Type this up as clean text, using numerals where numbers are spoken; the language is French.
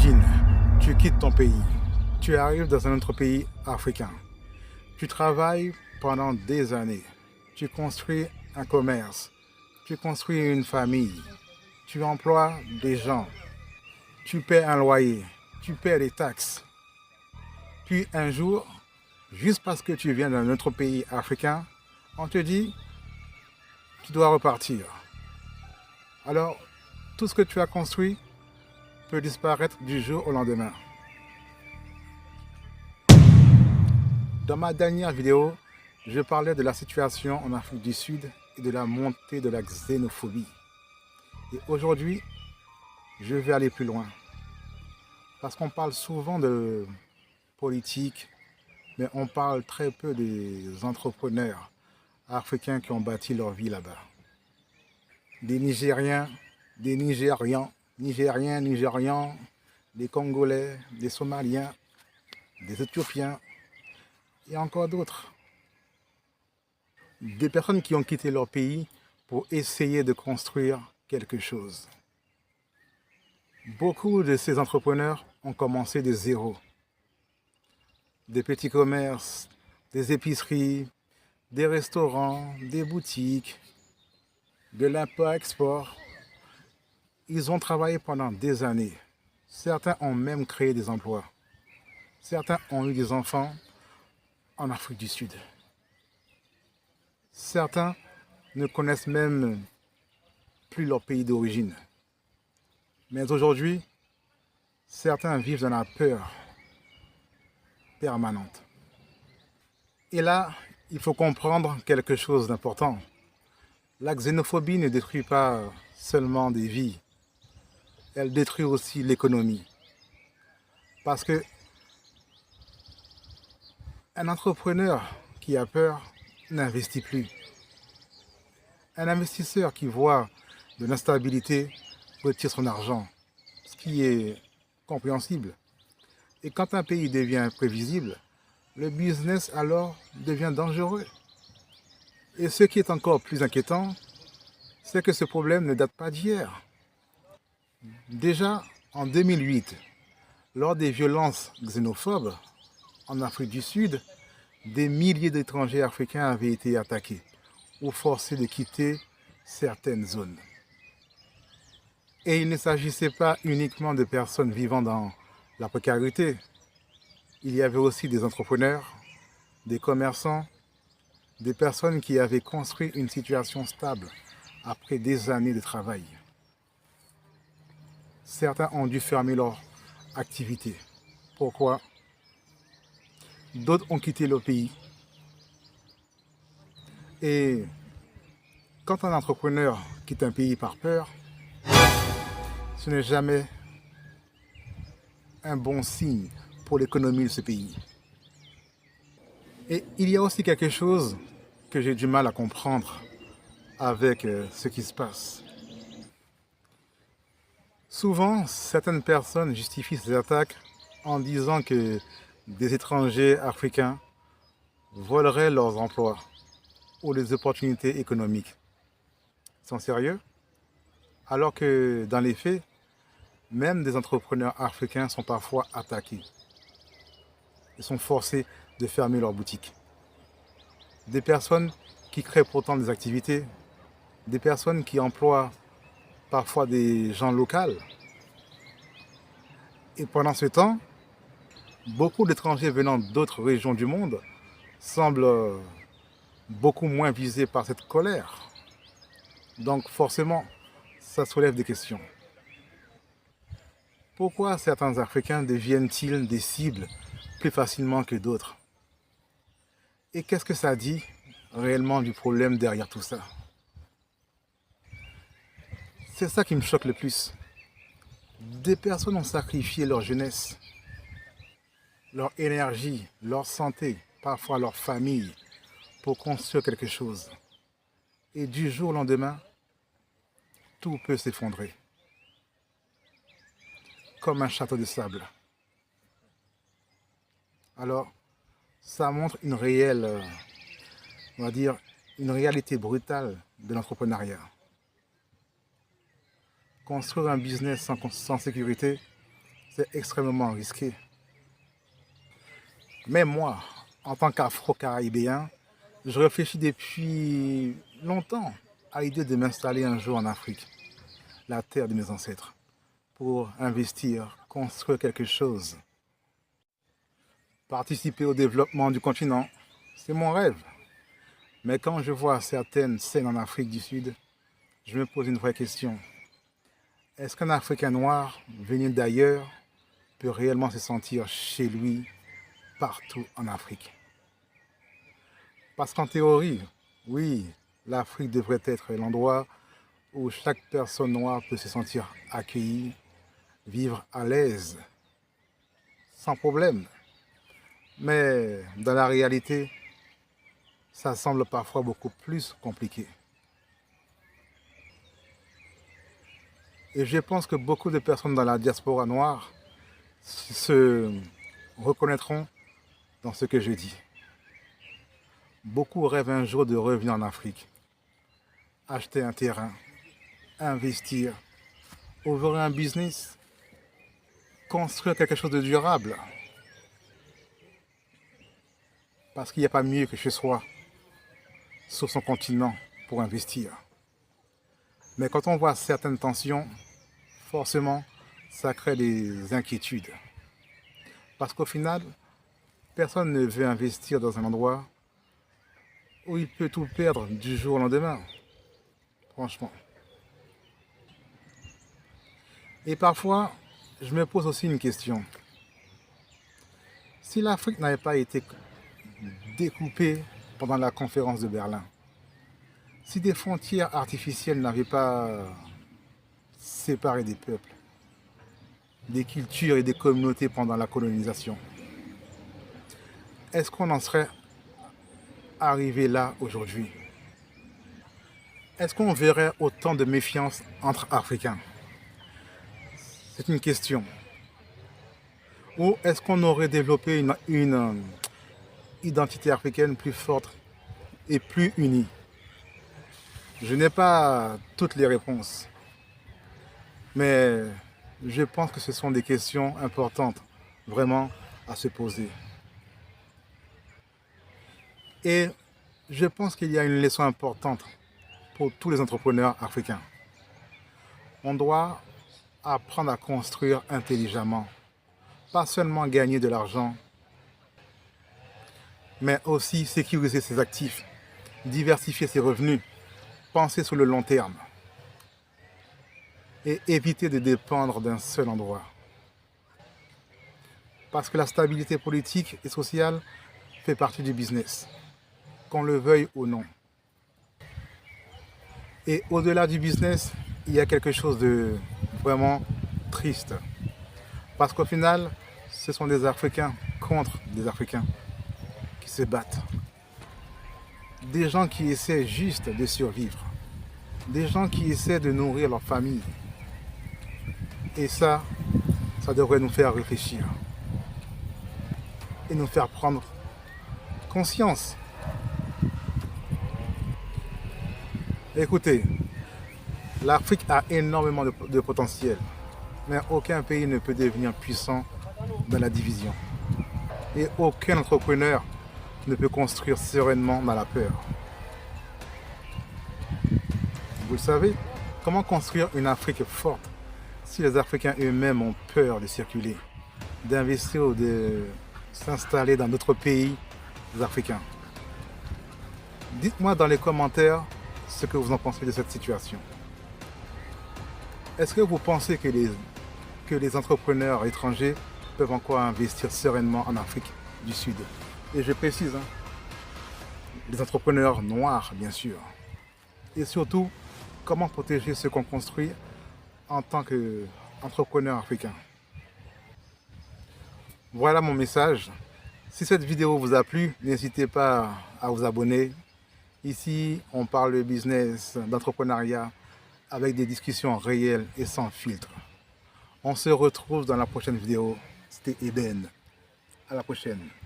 Imagine, tu quittes ton pays, tu arrives dans un autre pays africain, tu travailles pendant des années, tu construis un commerce, tu construis une famille, tu emploies des gens, tu paies un loyer, tu paies des taxes. Puis un jour, juste parce que tu viens d'un autre pays africain, on te dit, tu dois repartir. Alors, tout ce que tu as construit peut disparaître du jour au lendemain. Dans ma dernière vidéo, je parlais de la situation en Afrique du Sud et de la montée de la xénophobie. Et aujourd'hui, je vais aller plus loin. Parce qu'on parle souvent de politique, mais on parle très peu des entrepreneurs africains qui ont bâti leur vie là-bas. Des Nigériens, des Nigérians, des Congolais, des Somaliens, des Éthiopiens et encore d'autres. Des personnes qui ont quitté leur pays pour essayer de construire quelque chose. Beaucoup de ces entrepreneurs ont commencé de zéro. Des petits commerces, des épiceries, des restaurants, des boutiques, de l'import-export. Ils ont travaillé pendant des années. Certains ont même créé des emplois. Certains ont eu des enfants en Afrique du Sud. Certains ne connaissent même plus leur pays d'origine. Mais aujourd'hui, certains vivent dans la peur permanente. Et là, il faut comprendre quelque chose d'important. La xénophobie ne détruit pas seulement des vies, elle détruit aussi l'économie. Parce que un entrepreneur qui a peur n'investit plus. Un investisseur qui voit de l'instabilité retire son argent, ce qui est compréhensible. Et quand un pays devient imprévisible, le business alors devient dangereux. Et ce qui est encore plus inquiétant, c'est que ce problème ne date pas d'hier. Déjà en 2008, lors des violences xénophobes en Afrique du Sud, des milliers d'étrangers africains avaient été attaqués ou forcés de quitter certaines zones. Et il ne s'agissait pas uniquement de personnes vivant dans la précarité. Il y avait aussi des entrepreneurs, des commerçants, des personnes qui avaient construit une situation stable après des années de travail. Certains ont dû fermer leur activité. Pourquoi? D'autres ont quitté le pays. Et quand un entrepreneur quitte un pays par peur, ce n'est jamais un bon signe pour l'économie de ce pays. Et il y a aussi quelque chose que j'ai du mal à comprendre avec ce qui se passe. Souvent, certaines personnes justifient ces attaques en disant que des étrangers africains voleraient leurs emplois ou les opportunités économiques. Ils sont sérieux? Alors que dans les faits, même des entrepreneurs africains sont parfois attaqués. Ils sont forcés de fermer leurs boutiques. Des personnes qui créent pourtant des activités, des personnes qui emploient parfois des gens locaux. Et pendant ce temps, beaucoup d'étrangers venant d'autres régions du monde semblent beaucoup moins visés par cette colère. Donc forcément, ça soulève des questions. Pourquoi certains Africains deviennent-ils des cibles plus facilement que d'autres? Et qu'est-ce que ça dit réellement du problème derrière tout ça? C'est ça qui me choque le plus. Des personnes ont sacrifié leur jeunesse, leur énergie, leur santé, parfois leur famille, pour construire quelque chose. Et du jour au lendemain, tout peut s'effondrer. Comme un château de sable. Alors, ça montre une réelle, on va dire, une réalité brutale de l'entrepreneuriat. Construire un business sans sécurité, c'est extrêmement risqué. Mais moi, en tant qu'Afro-Caribéen, je réfléchis depuis longtemps à l'idée de m'installer un jour en Afrique, la terre de mes ancêtres, pour investir, construire quelque chose, participer au développement du continent. C'est mon rêve. Mais quand je vois certaines scènes en Afrique du Sud, je me pose une vraie question. Est-ce qu'un Africain noir venu d'ailleurs peut réellement se sentir chez lui partout en Afrique? Parce qu'en théorie, oui, l'Afrique devrait être l'endroit où chaque personne noire peut se sentir accueillie, vivre à l'aise, sans problème. Mais dans la réalité, ça semble parfois beaucoup plus compliqué. Et je pense que beaucoup de personnes dans la diaspora noire se reconnaîtront dans ce que je dis. Beaucoup rêvent un jour de revenir en Afrique, acheter un terrain, investir, ouvrir un business, construire quelque chose de durable. Parce qu'il n'y a pas mieux que chez soi, sur son continent, pour investir. Mais quand on voit certaines tensions, forcément, ça crée des inquiétudes. Parce qu'au final, personne ne veut investir dans un endroit où il peut tout perdre du jour au lendemain. Franchement. Et parfois, je me pose aussi une question. Si l'Afrique n'avait pas été découpée pendant la conférence de Berlin, si des frontières artificielles n'avaient pas séparé des peuples, des cultures et des communautés pendant la colonisation, est-ce qu'on en serait arrivé là aujourd'hui? Est-ce qu'on verrait autant de méfiance entre Africains? C'est une question. Ou est-ce qu'on aurait développé une identité africaine plus forte et plus unie? Je n'ai pas toutes les réponses, mais je pense que ce sont des questions importantes, vraiment, à se poser. Et je pense qu'il y a une leçon importante pour tous les entrepreneurs africains. On doit apprendre à construire intelligemment, pas seulement gagner de l'argent, mais aussi sécuriser ses actifs, diversifier ses revenus, penser sur le long terme et éviter de dépendre d'un seul endroit. Parce que la stabilité politique et sociale fait partie du business, qu'on le veuille ou non. Et au-delà du business, il y a quelque chose de vraiment triste. Parce qu'au final, ce sont des Africains contre des Africains qui se battent. Des gens qui essaient juste de survivre. Des gens qui essaient de nourrir leur famille. Et ça devrait nous faire réfléchir. Et nous faire prendre conscience. Écoutez, l'Afrique a énormément de potentiel, mais aucun pays ne peut devenir puissant dans la division. Et aucun entrepreneur ne peut construire sereinement dans la peur. Vous le savez, comment construire une Afrique forte si les Africains eux-mêmes ont peur de circuler, d'investir ou de s'installer dans d'autres pays africains? Dites-moi dans les commentaires ce que vous en pensez de cette situation. Est-ce que vous pensez que les entrepreneurs étrangers peuvent encore investir sereinement en Afrique du Sud? Et je précise, les entrepreneurs noirs, bien sûr. Et surtout, comment protéger ce qu'on construit en tant qu'entrepreneur africain? Voilà mon message. Si cette vidéo vous a plu, n'hésitez pas à vous abonner. Ici, on parle de business, d'entrepreneuriat, avec des discussions réelles et sans filtre. On se retrouve dans la prochaine vidéo. C'était Eben. À la prochaine.